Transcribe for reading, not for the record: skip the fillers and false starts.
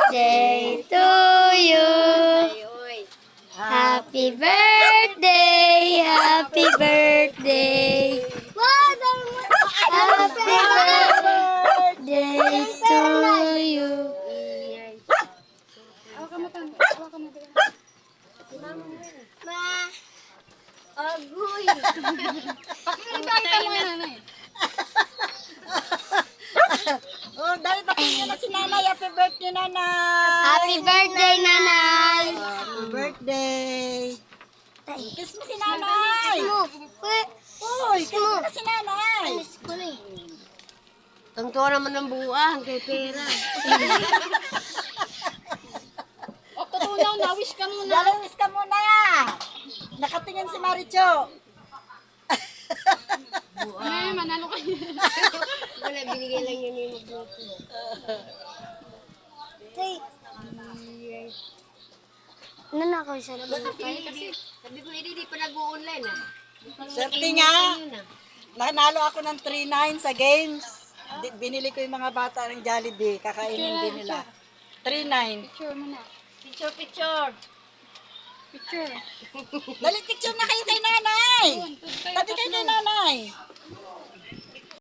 birthday to you. Happy birthday, happy birthday. Happy birthday to you. Agoy. Oh, dahil bakit na si nanay. Happy birthday, nanay. Happy birthday, nanay. Happy birthday. Kiss mo si nanay. Uy, kiss mo na si nanay. Tungtuwa naman ng buwan kay pera. O, tutunaw na. Wish ka muna. Dalawis ka muna. Nakatingin si Maricho. Manalo kayo. Wala, binigay lang yun yung magluto. Nanakaw siya na sabi ko, hindi pa nag-o-online ah. Swerte nga. Nanalo ako ng 3-9 sa games. Binili ko yung mga bata ng Jollibee. Kakainin din nila. 3-9. Picture muna. Picture, picture. Picture. Dali picture na kayo kay nanay. Tabi kayo kay nanay.